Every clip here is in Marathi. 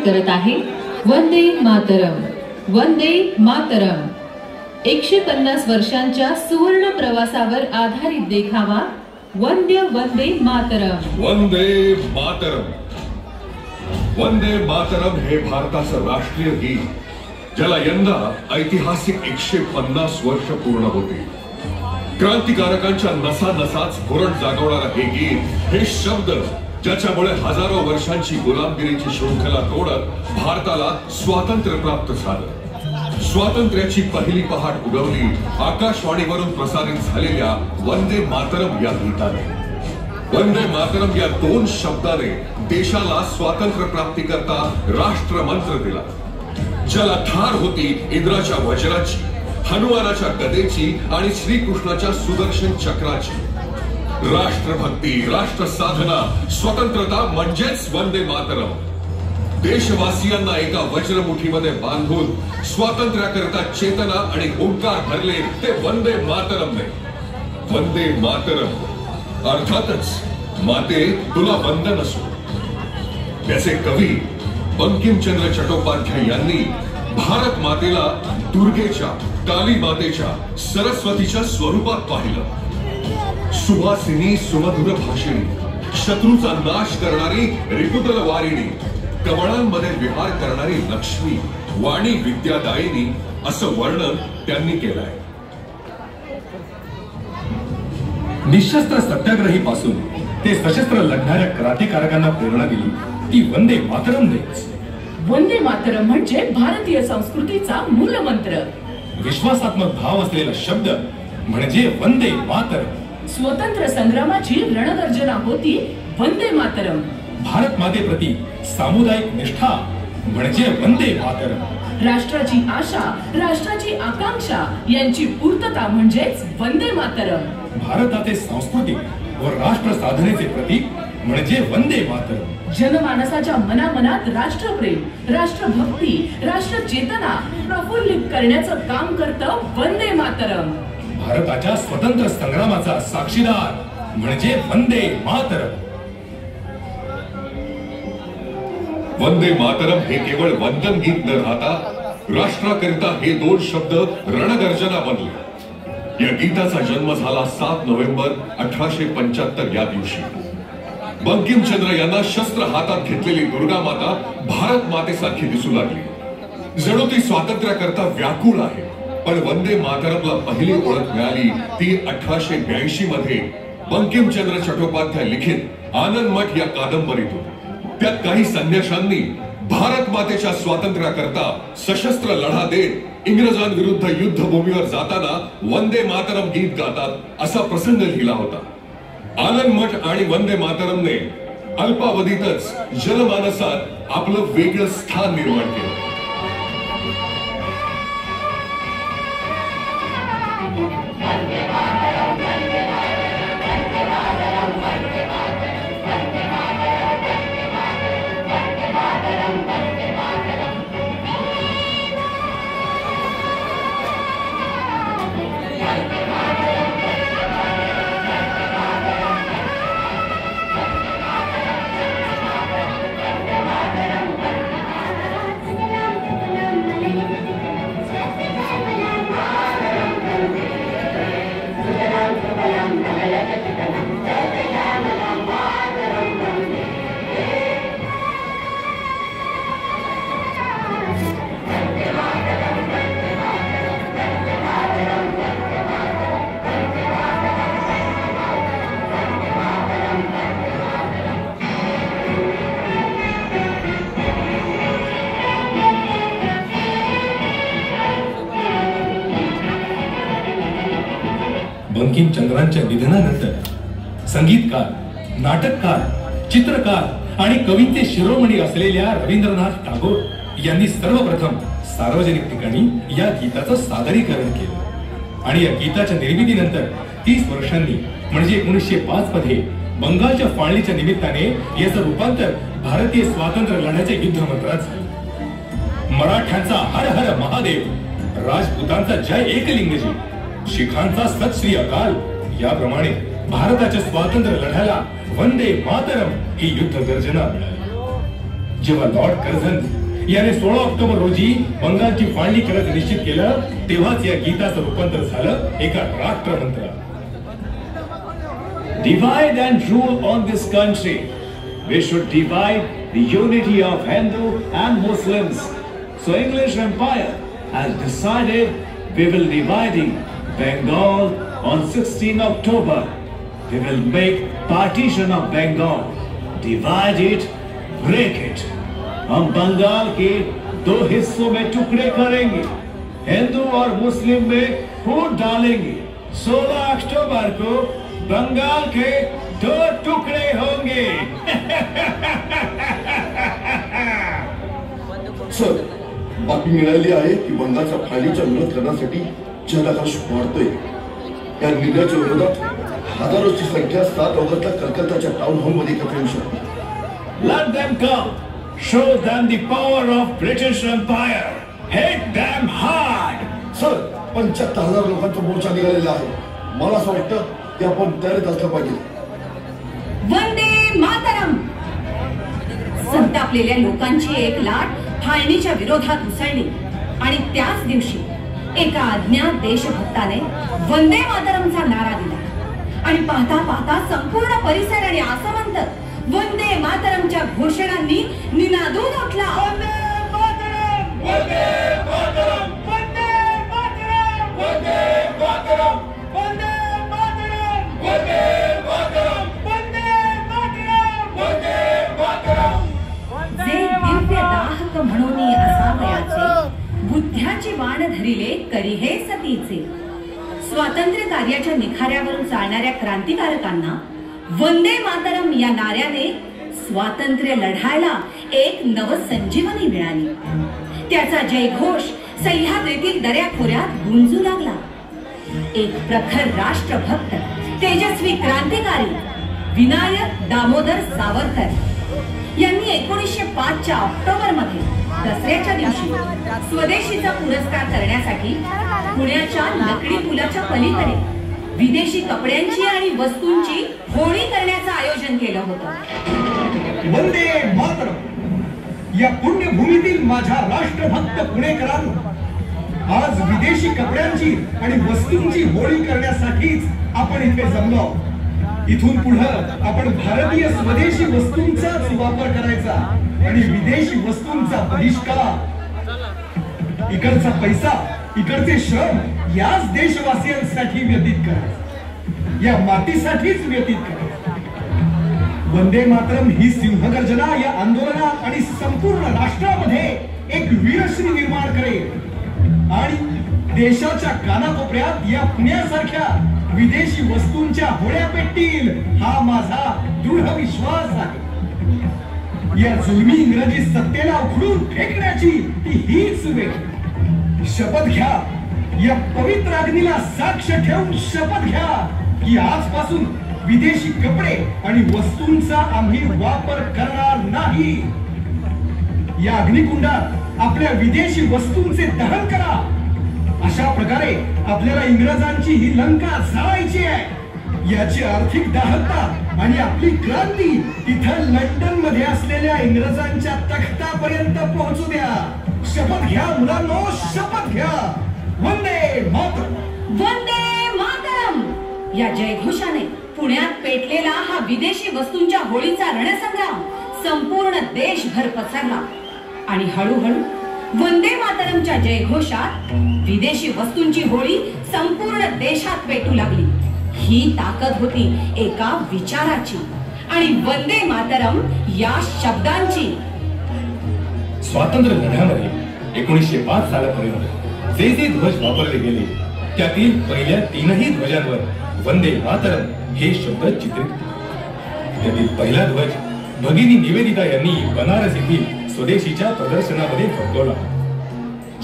करत आहे वंदे मातरम, वंदे मातरम। 150 वर्षांच्या सुवर्ण प्रवासावर आधारित देखावा वंदे मातरम। वंदे मातरम, वंदे मातरम हे भारताचं राष्ट्रीय गीत, ज्याला यंदा ऐतिहासिक 150 वर्ष पूर्ण होते। क्रांतिकारकांच्या नसानसात स्फुरण जागवणारा हे गीत, हे शब्द ज्याच्यामुळे हजारो वर्षांची गुलामगिरीची शृंखला तोडत भारताला स्वातंत्र्य प्राप्त झालं। स्वातंत्र्याची पहिली पहाट उगवली आकाशवाणीवरून प्रसारित झालेल्या वंदे मातरम या गीताने। वंदे मातरम या दोन शब्दाने देशाला स्वातंत्र्य प्राप्ती करता राष्ट्रमंत्र दिला, ज्याला थार होती इंद्राच्या वज्राची, हनुमानाच्या गदेची आणि श्रीकृष्णाच्या सुदर्शन चक्राची। राष्ट्रभक्ती, राष्ट्र साधना, स्वतंत्रता म्हणजेच वंदे मातरम। देशवासियांना एका वज्रमुठीमध्ये बांधून स्वातंत्र्याकरता चेतना आणि हुंकार भरले ते वंदे मातरमने। वंदे मातरम अर्थातच माते तुला वंदन असो। त्याचे कवी बंकिमचंद्र चट्टोपाध्याय यांनी भारत मातेला दुर्गेच्या, काली मातेच्या, सरस्वतीच्या स्वरूपात पाहिलं। सुवासिनी, सुमधुर भाषिणी, शत्रूचा नाश करणारी रिपुदल वारिणी, कमळांमध्ये विहार करणारी लक्ष्मी, वाणी विद्यादायिनी असं वर्णन त्यांनी केलंय। निशस्त्र सत्याग्रही पासून ते सशस्त्र लढणाऱ्या क्रांतिकारकांना प्रेरणा दिली ती वंदे मातरमनेच। वंदे मातरम म्हणजे भारतीय संस्कृतीचा मूलमंत्र, विश्वासात्मक भाव असलेला शब्द म्हणजे वंदे मातरम। स्वतंत्र संग्रामाची रणगर्जना होती वंदे मातरम। भारत मातेप्रती सामुदायिक निष्ठा म्हणजे वंदे मातरम। राष्ट्राची आशा, राष्ट्राची आकांक्षा यांची पूर्तता म्हणजेच वंदे मातरम। भारताचे सांस्कृतिक व राष्ट्र साधनेचे प्रतीक म्हणजे वंदे मातरम। जनमानसाच्या मनामनात राष्ट्रप्रेम, राष्ट्रभक्ती, राष्ट्रचेतना प्रफुल्लित करण्याचं काम करतं वंदे मातरम। भारताच्या स्वतंत्र संग्रामाचा साक्षीदार म्हणजे वंदे मातरम। वंदे मातरम हे केवळ वंदन गीत न राहता राष्ट्राकरिता हे दोन शब्द रणगर्जना बनले। या गीताचा जन्म झाला 7 नोव्हेंबर 1875 या दिवशी। बंकिमचंद्र यांना शस्त्र हातात घेतलेली दुर्गा माता भारत मातेसारखी दिसू लागली, जणू ती स्वातंत्र्याकरता व्याकुळ आहे। पण वंदे मातरमला पहिली ओळख मिळाली ती 1882 मध्ये बंकिमचंद्र चट्टोपाध्याय लिखित आनंद मठ या कादंबरीतून। त्यात काही संन्याशांनी भारत मातेच्या स्वातंत्र्याकरता सशस्त्र लढा देत इंग्रजांविरुद्ध युद्धभूमीवर जाताना वंदे मातरम गीत गातात असा प्रसंग लिहिला होता। आनंद मठ आणि वंदे मातरमने अल्पावधीतच जनमानसात आपलं वेगळं स्थान निर्माण केलं। बंकिमचंद्रांच्या निधनानंतर संगीतकार, नाटककार, चित्रकार आणि कवींचे शिरोमणी असलेल्या रवींद्रनाथ टागोर यांनी सर्वप्रथम सार्वजनिक ठिकाणी या गीताचं सादरीकरण केलं आणि या गीताच्या निर्मितीनंतर 30 वर्षांनी म्हणजे 1905 मध्ये बंगालच्या फाळणीच्या निमित्ताने याचं रूपांतर भारतीय स्वातंत्र्य लढ्याच्या युद्धमंत्रात झालं। मराठ्यांचा हर हर महादेव, राजपुतांचा जय एकलिंगजी, शिखांचा सत श्री अकाल याप्रमाणे भारताच्या स्वातंत्र्य लढ्याला वंदे मातरम ही युद्ध गर्जना मिळाली। जेव्हा लॉर्ड कर्झन याने 16 ऑक्टोबर रोजी बंगालची फाळणी करायचं निश्चित केलं, तेव्हाच या गीताचं रूपांतर झालं एका राष्ट्रमंत्रात. Divide and rule on this country. We should divide the unity of Hindu and Muslims. So English Empire has decided we will dividing Bengal on 16 October. We will make partition of Bengal. Divide it, break it. हम बंगाल के 2 हिस्सों में टुकड़े करेंगे. हिंदू और मुस्लिम में फूट डालेंगे. 16 अक्टूबर को बंगाल के 2 टुकड़े होंगे. सर, बातमी मिळाली आहे की बंगालच्या फाळणीचा विरोध करण्यासाठी जनाक्रोश वाढतोय. या निर्णयाच्या विरोधात हजारोची संख्या 7 ऑगस्टला कलकत्ताच्या टाउन हॉल मध्ये एकत्र येऊ शकते. Let them come. Show them the power of British Empire. Hit them hard. Sir, 75,000 लोकांचा मोर्चा निघालेला आहे. मला असं वाटतं की आपण तयारीत असलं पाहिजे. वंदे मातरम. संतापलेल्या लोकांची एक लाट फाळणीच्या विरोधात उसळली आणि त्याच दिवशी एका अज्ञात देशभक्ताने वंदे मातरमचा नारा दिला आणि पाहता पाहता संपूर्ण परिसर आणि आसमंत वंदे मातरमच्या घोषणांनी निनादून उठला. वंदे मातरम, वंदे मातरम, वंदे मातरम, वंदे मातरम, वंदे मातरम, वंदे मातरम, वंदे मातरम, वंदे मातरम. जे दिव्य दाहक म्हणून असावयाचे, बुद्ध्याची बाण धरिले करिहे सतीचे. स्वातंत्र्य कार्याच्या निखाऱ्यावरून चालणाऱ्या क्रांतिकारकांना वंदे मातरम या नाऱ्याने स्वातंत्र्य लढायला एक नवसंजीवनी मिळाली. त्याचा जयघोष सह्याद्रीतील दऱ्याखोऱ्यात गुंजू लागला. एक प्रखर राष्ट्रभक्त, तेजस्वी क्रांतिकारी विनायक दामोदर सावरकर यांनी 1905च्या ऑक्टोबर मध्ये दसऱ्याच्या दिवशी स्वदेशीचा पुरस्कार करण्यासाठी पुण्याच्या लकडी पुलाच्या पलीकडे विदेशी कपड्यांची आणि वस्तूंची होळी करण्याचं आयोजन केलं होतं. वंदे मातरम. या पुण्यभूमीतील माझ्या राष्ट्रभक्त पुणेकरांनो, आज विदेशी कपड्यांची आणि वस्तूंची होळी करण्यासाठीच आपण इथे जमलो. इथून पुढे आपण भारतीय स्वदेशी वस्तूंचाच वापर करायचा आणि विदेशी वस्तूंचा बहिष्कार. इकडचा पैसा, इकडचे श्रम याच देशवासियांसाठी व्यतीत करायचं, या मातीसाठीच व्यतीत करायचं. वंदे मातरम ही सिंहगर्जना या आंदोलनात आणि संपूर्ण राष्ट्रामध्ये एक वीरश्री निर्माण करेल आणि देशाच्या कानाकोपऱ्यात या पुण्यासारख्या विदेशी वस्तूंच्या होळ्या पेटतील, हा माझा दृढ विश्वास आहे. या जुलमी इंग्रजी सत्तेला उखडून फेकण्याची हीच वेळ. शपथ घ्या, या पवित्र अग्नीला साक्ष ठेवून शपथ घ्या की आजपासून विदेशी कपडे आणि वस्तूंचा आम्ही वापर करणार नाही. या अग्निकुंडात आपल्या विदेशी वस्तूंचे दहन करा. अशा प्रकारे आपल्याला इंग्रजांची ही लंका जाळायची आहे. याची आर्थिक दाहकता आणि आपली क्रांती तिथं लंडन मध्ये असलेल्या इंग्रजांच्या तख्तापर्यंत पोहोचू द्या. शपथ घ्या मुलांनो, शपथ घ्या. वंदे मातरम, वंदे मातरम या जयघोषाने पुण्यात पेटलेला हा विदेशी वस्तूंच्या होळीचा रणसंग्राम संपूर्ण देशभर पसरला आणि हळूहळू वंदे मातरमच्या जयघोषात विदेशी वस्तूंची होळी संपूर्ण देशात पेटू लागली. ही ताकद होती एका विचाराची आणि वंदे मातरम या शब्दांची. स्वातंत्र्य लढ्यामध्ये 1905 सालापर्यंत जे जे ध्वज वापरले गेले त्यातील पहिल्या 3ही ध्वजांवर वंदे मातरम हे शब्द चित्रित. त्यातील पहिला ध्वज भगिनी निवेदिता यांनी बनारस येथील स्वदेशीच्या प्रदर्शनामध्ये फडकवला,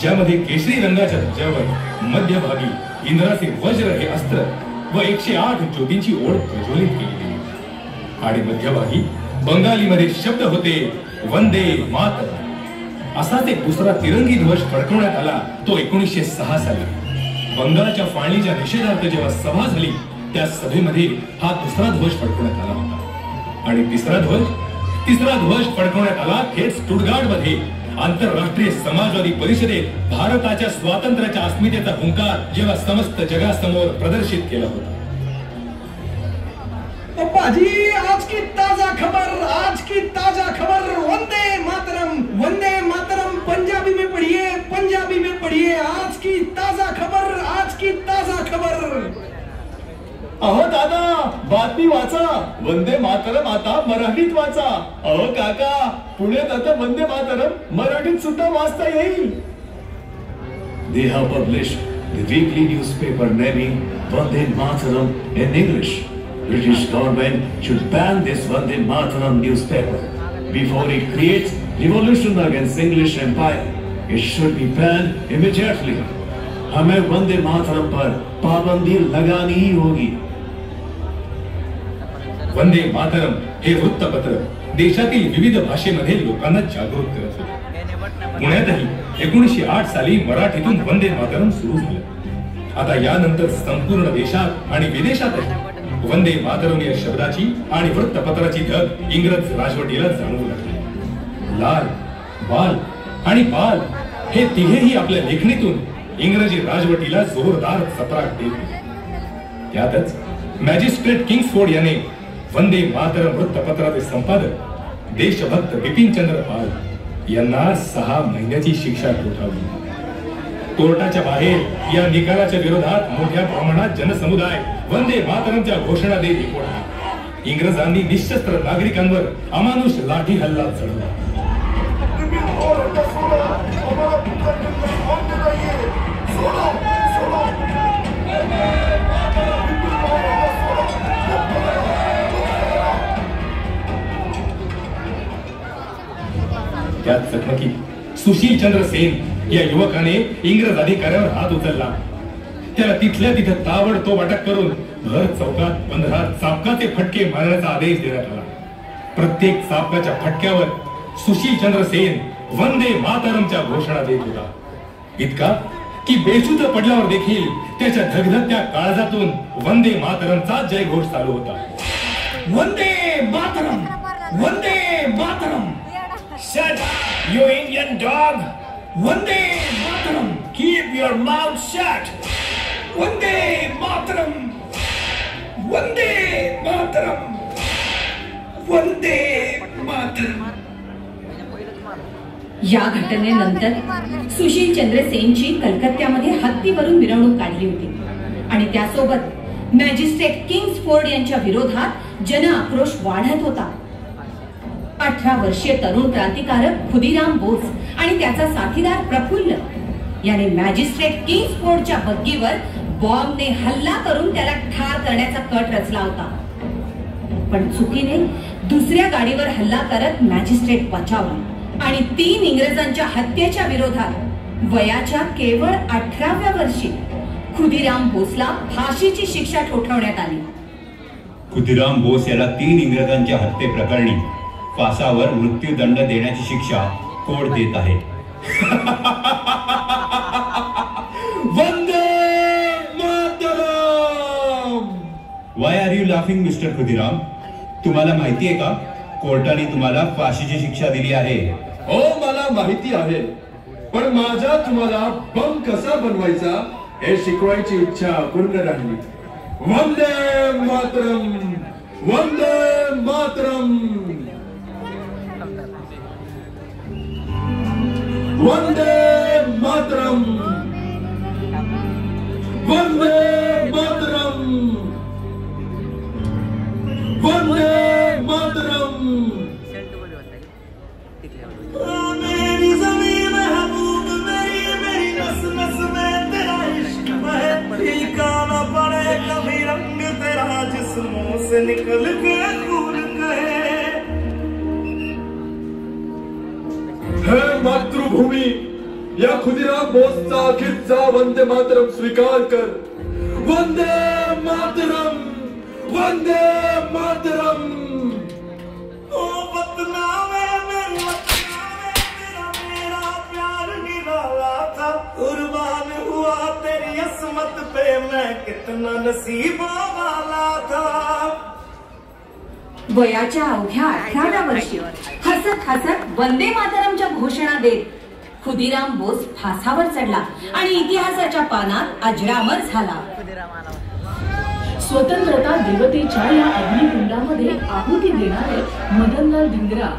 ज्यामध्ये केशरी रंगाच्या ध्वजावर मध्यभागी इंद्राचे वज्र हे अस्त्र व 108 ज्योतींची ओढ प्रज्वलित केली गेली आणि मध्यभागी बंगालीमध्ये शब्द होते वंदे मातरम. असाच एक दुसरा तिरंगी ध्वज फडकवण्यात आला, तो 1906 साली. बंगालच्या फाळणीच्या निषेधार्थ जेव्हा सभा झाली त्या सभेमध्ये हा दुसरा ध्वज फडकवण्यात आला होता आणि तिसरा ध्वज तिसरा ध्वज फडकवण्यात आला थेट स्टुटगार्ट मध्ये आंतरराष्ट्रीय समाजवादी परिषदेत भारताच्या स्वातंत्र्याच्या अस्मितेचा हुंकार जेव्हा समस्त जगासमोर प्रदर्शित केला होता. पाजी, आज की ताजा खबर, वंदे मातरम पंजाबी में पढ़िए, आज की ताजा खबर. अहो दादा, बातमी वाचा. वंदे मातरम आता मराठीत वाचा. अहो काका, पुण्यात आता वंदे मातरम मराठीत सुद्धा वाचता येईल. They have published the weekly newspaper naming Vande Mataram in English. British government should ban this Vande Mataram newspaper before it creates revolution against English Empire. It should be banned immediately. हमें वंदे मातरम पर पाबंदी लगानी ही होगी. वंदे मातरम हे वृत्तपत्र देशातील विविध भाषेमध्ये लोकांना जागृत करत होते. पुण्यातही 1908 साली मराठीतून वंदे मातरम सुरू झालं. आता यानंतर संपूर्ण देशात आणि विदेशातही वंदे मातरम या शब्दाची आणि वृत्तपत्राची धग इंग्रज राजवटीला जाणवू लागली. लाल, बाल आणि बाल हे तिघेही आपल्या लेखणीतून इंग्रजी राजवटीला जोरदार चपराक देत होते. त्यातच मॅजिस्ट्रेट किंग्सफोर्ड याने वंदे मातरम वृत्तपत्राचे संपादक देशभक्त बिपिनचंद्र पाल यांना 6 महिन्याची शिक्षा ठोठावली. कोर्टाच्या बाहेर या निकालाच्या विरोधात मोठ्या प्रमाणात जनसमुदाय वंदे मातरमच्या घोषणा देत एकवटला. इंग्रजांनी निशस्त्र नागरिकांवर अमानुष लाठी हल्ला चढवला. त्यात चकमकीत सुशील चंद्र सेन या युवकाने इंग्रज अधिकाऱ्यावर हात उचलला. त्याला तिथल्या तिथे ताबडतोब अटक करून भर चौकात 15 चाबकाचे फटके मारण्याचा आदेश देण्यात आला. प्रत्येक चाबकाच्या फटक्यावर सुशील चंद्र सेन वंदे मातरमच्या घोषणा देत होता. इतका की बेशुद्ध पडल्यावर देखील त्याच्या धगधगत्या काळजातून वंदे मातरमचा जयघोष चालू होता. Vande Mataram, Vande Mataram. Shut up, you Indian dog! Vande Mataram. Keep your mouth shut! Vande Mataram, Vande Mataram, Vande Mataram. या घटनेनंतर सुशील चंद्र सेनची कलकत्त्यामध्ये हत्तीवरून मिरवणूक काढली होती आणि त्यासोबत मॅजिस्ट्रेट किंग्सफोर्ड यांच्या विरोधात जन आक्रोश वाढत होता. 18 वर्षीय तरुण क्रांतिकारक खुदीराम बोस आणि त्याचा साथीदार प्रफुल्ल याने मॅजिस्ट्रेट किंग्सफोर्डच्या बग्गीवर बॉम्बने हल्ला करून त्याला ठार करण्याचा कट रचला होता. पण चुकीने दुसऱ्या गाडीवर हल्ला करत मॅजिस्ट्रेट बचावला आणि 3 इंग्रजांच्या हत्येच्या विरोधात वयाच्या केवळ 18व्या वर्षी खुदीराम बोसला फाशीची शिक्षा ठोठावण्यात आली. खुदीराम बोस याला 3 इंग्रजांच्या हत्येप्रकरणी फासावर मृत्यूदंड देण्याची शिक्षा कोर्ट देत आहे. Vande Mataram. Why are you laughing mister Khudiram? तुम्हाला माहिती आहे का कोर्टाने तुम्हाला फाशीची शिक्षा दिली आहे? हो, मला माहिती आहे, पण माझ्या तुम्हाला बम कसा बनवायचा हे शिकवायची इच्छा पूर्ण राहिली. वंदे मातरम, वंदे मातरम, वंदे मातरम, वंदे मातरम, वंदे मातरम. मेरी ज़मीन महबूब मेरी नस नस में तेरा इश्क बहे, फीका न पड़े कभी रंग तेरा जिस्मों से निकल के खून कहे. हे मातृभूमी, या खुदीराम बोसचा अखेरचा वंदे मातरम स्वीकार कर. वंदे मातरम, वंदे मातरम. ओ बदनामे मेरे तेरा मेरा प्यार निराला था, कुर्बान हुआ तेरी असमत पे मैं कितना नसीबों वाला था. वयाच्या अवघ्या 18व्या वर्षी हसत हसत वंदे मातरमच्या घोषणा देत खुदिराम बोस फासावर चढला आणि इतिहासाच्या पानात अजरामर झाला. स्वतंत्रता देवतेच्या या अग्निकुंडामध्ये आहुती देणारे मदनलाल धिंगरा,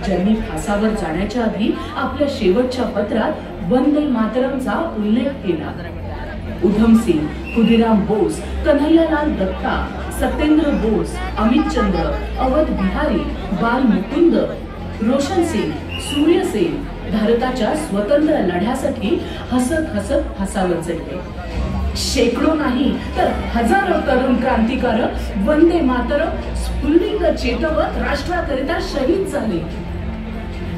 ज्यांनी फासावर जाण्याच्या आधी आपल्या शेवटच्या पत्रात वंदे मातरमचा उल्लेख केला. उधम सिंग, खुदिराम बोस, कन्हैयालाल दत्ता, सत्येंद्र बोस, अमित चंद्र, अवध बिहारी, बाल मुकुंद, रोशन सिंग, सूर्य सेन भारताच्या स्वतंत्र लढ्यासाठी हसत हसत फासावर चढले. शेकडो नाही तर हजारो तरुण क्रांतिकारक वंदे मातरम स्फुल्लिंग चेतवत राष्ट्राकरिता शहीद झाले.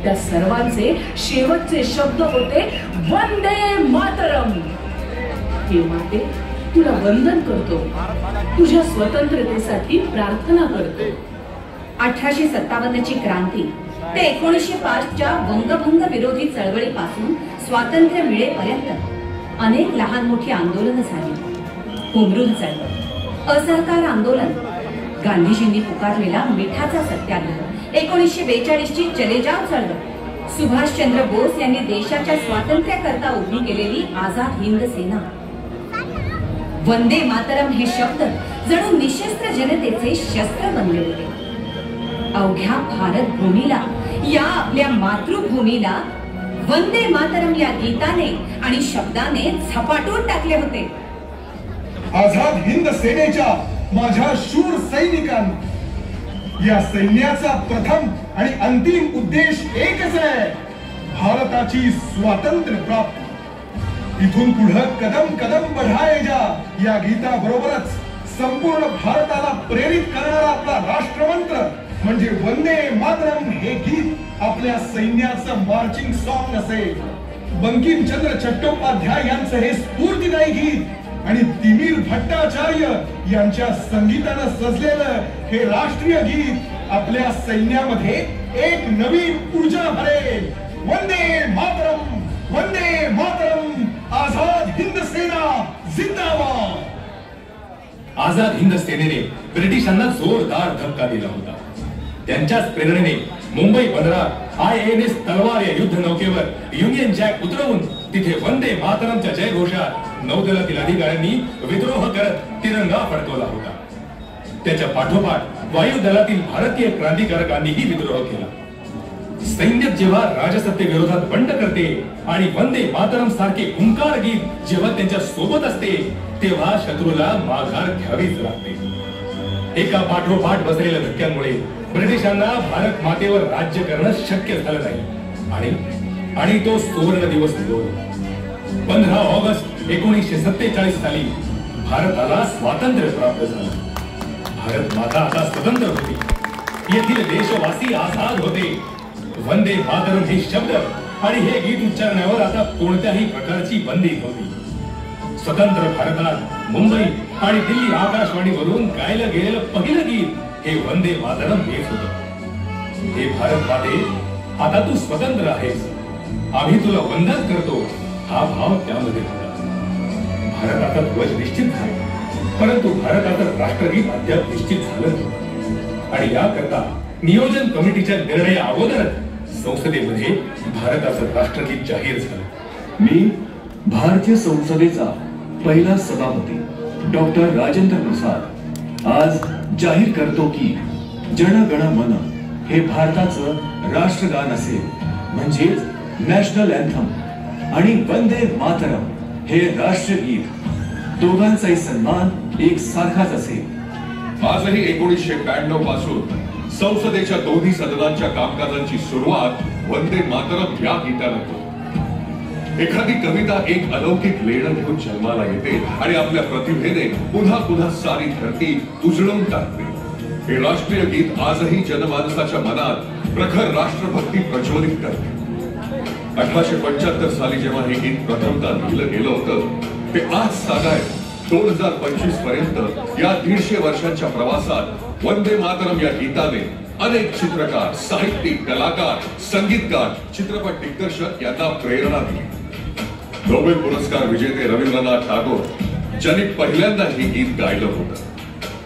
त्या सर्वांचे शेवटचे शब्द होते वंदे मातरम. हे माते, तुला वंदन करतो, तुझ्या स्वतंत्रतेसाठी प्रार्थना करतो. 1857 ची क्रांती ते 1905 च्या वंगभंग विरोधी चळवळीपासून स्वातंत्र्य मिळेपर्यंत अनेक लहान मोठी आंदोलनं झाली. होमरूल चळवळ, असहकार आंदोलन, गांधीजींनी पुकारलेला मिठाचा सत्याग्रह, 1942 ची चले जाव चळवळ, सुभाषचंद्र बोस यांनी देशाच्या स्वातंत्र्याकरता उभी केलेली आझाद हिंद सेना. वंदे मातरम हे शब्द जणू निशस्त्र जनतेचे शस्त्र बनले होते. अवघ्या भारत भूमीला, या आपल्या मातृभूमीला वंदे मातरम या गीताने आणि शब्दाने झपाटून टाकले होते. आझाद हिंद सेनेच्या माझ्या शूर सैनिकांना, या सैन्याचा प्रथम आणि अंतिम उद्देश एकच आहे, भारताची स्वातंत्र्य प्राप्ती. इथून पुढे कदम कदम बढाए जा या गीता बरोबरच संपूर्ण भारताला प्रेरित करणारा आपला राष्ट्रमंत्र म्हणजे वंदे मातरम हे गीत आपल्या सैन्याचं मार्चिंग सॉंग असेल. बंकिमचंद्र चट्टोपाध्याय यांचं हे स्फूर्तिदायी गीत आणि तिमिर भट्टाचार्य यांच्या संगीतानं सजलेलं हे राष्ट्रीय गीत आपल्या सैन्यामध्ये एक नवीन ऊर्जा भरेल. वंदे मातरम, वंदे मातरम, आझाद हिंद सेना जिंदाबाद. आझाद हिंद सेनेने ब्रिटिशांना जोरदार धक्का दिला होता. त्यांच्याच प्रेरणेने मुंबई बंदरात INS तलवार या युद्ध नौकेवर युनियन जॅक उतरवून तिथे वंदे मातरमच्या जयघोषात नौदलातील अधिकाऱ्यांनी विद्रोह करत तिरंगा फडकवला होता. त्याच्या पाठोपाठ वायुदलातील भारतीय क्रांतिकारकांनीही विद्रोह केला. सैन्य जेव्हा राजसत्ते विरोधात बंड करते आणि वंदे मातरम सारखे हुंकार गीत जेव्हा त्यांच्या सोबत असते तेव्हा शत्रूला माघार घ्यावीच लागते. एका पाठोपाठ बसलेल्या धक्क्यांमुळे ब्रिटिशांना भारत मातेवर राज्य करणं शक्य झालं नाही आणि तो सुवर्ण दिवस उगवला. 15 ऑगस्ट 1947 साली भारताला स्वातंत्र्य प्राप्त झालं. भारत माता आता स्वतंत्र होती. येथील देशवासी आझाद होते. वंदे मातरम हे शब्द आणि हे गीत उच्चारण्यावर आता कोणत्याही प्रकारची बंदी नव्हती. स्वतंत्र भारतात मुंबई आणि दिल्ली आकाशवाणीवरून गायलं गेलेलं पहिलं गीत हे वंदे मातरम हेच होतं. हे भारत माते, आता तू स्वतंत्र आहेस, आम्ही तुला वंदन करतो, हा भाव त्यामध्ये होता. भारताचा ध्वज निश्चित झाला, परंतु भारताचं राष्ट्रगीत अद्याप निश्चित झालं नव्हतं आणि याकरता नियोजन कमिटीच्या निर्णया अगोदरच संसदेमध्ये भारताचं राष्ट्रगीत जाहीर झालं. मी भारतीय संसदेचा पहिला सभापती डॉक्टर राजेंद्र प्रसाद आज जाहीर करतो की जन गण मन हे भारताचं राष्ट्रगान असेल, म्हणजेच नॅशनल अँथम, आणि वंदे मातरम हे राष्ट्रगीत, दोघांचाही सन्मान एक सारखाच असेल. आजही 1992 पासून संसदेच्या दोन्ही सदनांच्या कामकाजांची सुरुवात वंदे मातरम या गीतानं होते. एखादी कविता एक अलौकिक लेणं घेऊन जन्माला येते आणि आपल्या प्रतिभेने पुन्हा पुन्हा सारी धरती उजळून टाकते. हे राष्ट्रीय गीत आजही जनमानसाच्या मनात प्रखर राष्ट्रभक्ती प्रज्वलित करते. 1875 साली जेव्हा हे गीत प्रथमतः लिहिलं गेलं होतं ते आज साधाय 2025 पर्यंत या 150 वर्षांच्या प्रवासात वंदे मातरम या गीताने अनेक चित्रकार, साहित्यिक, कलाकार, संगीतकार, चित्रपट दिग्दर्शक यांना प्रेरणा दिली. नोबेल पुरस्कार विजेते रवींद्रनाथ टागोर ज्यांनी पहिल्यांदा हे गीत गायलं होतं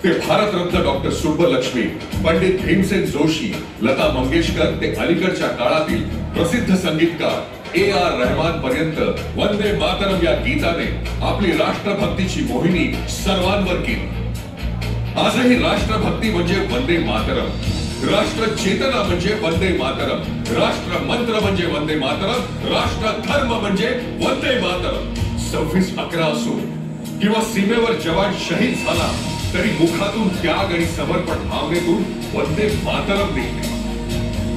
ते भारतरत्न डॉक्टर सुब्बलक्ष्मी पंडित भीमसेन जोशी, लता मंगेशकर ते अलीकडच्या काळातील प्रसिद्ध संगीतकार AR रहमान पर्यंत वंदे मातरम या गीताने आपली राष्ट्रभक्तीची मोहिनी सर्वांवर केली. आजही राष्ट्रभक्ती म्हणजे वंदे मातरम, राष्ट्र चेतना म्हणजे वंदे मातरम, राष्ट्र मंत्र म्हणजे वंदे मातरम, राष्ट्र धर्म म्हणजे वंदे मातरम. 26/11 असो किंवा सीमेवर जवान शहीद झाला तरी मुखातून त्याग आणि समर्पण भावनेतून वंदे मातरम निघते.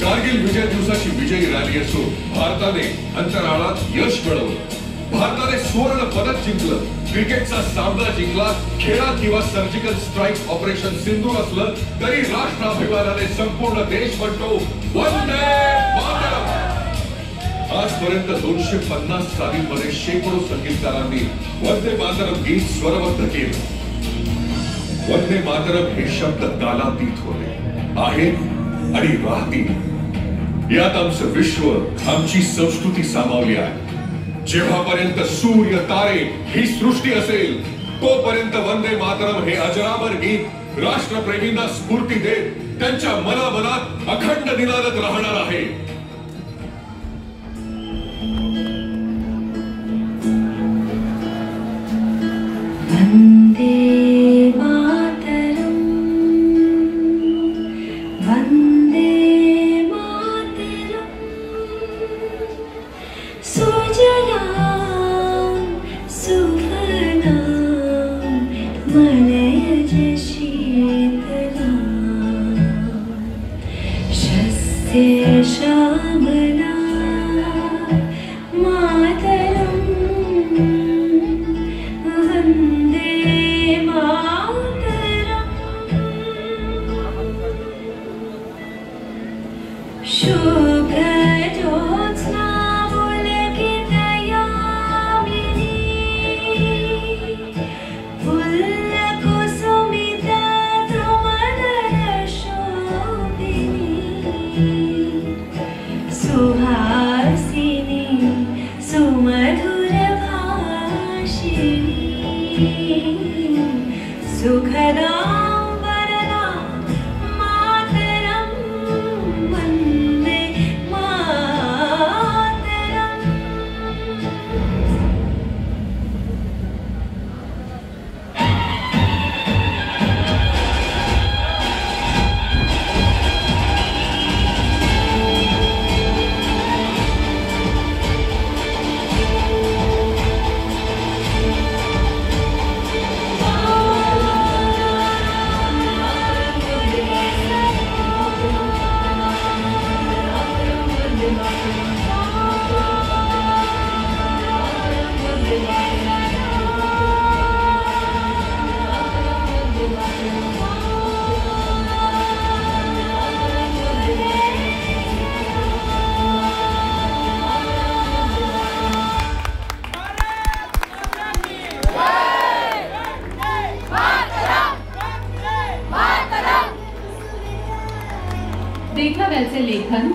कारगिल विजय दिवसाची विजयी रॅली असो, भारताने अंतराळात यश मिळवलं, भारताने स्वर्ण पदक जिंकलं, क्रिकेटचा सामना जिंकला, खेळात किंवा सर्जिकल स्ट्राईक ऑपरेशन सिंदूर असलं तरी राष्ट्राभिमानाने संपूर्ण देश म्हणतो वंदे मातरम. आजपर्यंत 250 सालींमध्ये शेकडो संगीतकारांनी वंदे मातरम गीत स्वरबद्ध केलं. वंदे मातरम हे शब्द कालातीत होते, आहेत आणि राहतील. यात आमचं विश्व, आमची संस्कृती सामावली आहे. जेव्हापर्यंत सूर्य तारे ही सृष्टी असेल तोपर्यंत वंदे मातरम हे अजरामर गीत राष्ट्रप्रेमींना स्फूर्ती देत त्यांच्या मनामनात अखंड निनादत राहणार आहे. वंदे मातरम, वंदे मातरम, सुजलां सुफलां मलयज शीतलां, शस्य श्यामलां मातरम, वंदे मातरम. शुभ ज्योत्स्ना पुलकितयामिनी, पुल्लकुसुमिता धृमधर शोभिनी, सुहासिनी सुमधुर भाषिणी, सुखदां वरदां मातरं, वन्दे मातरम्. देखाव्याचे लेखन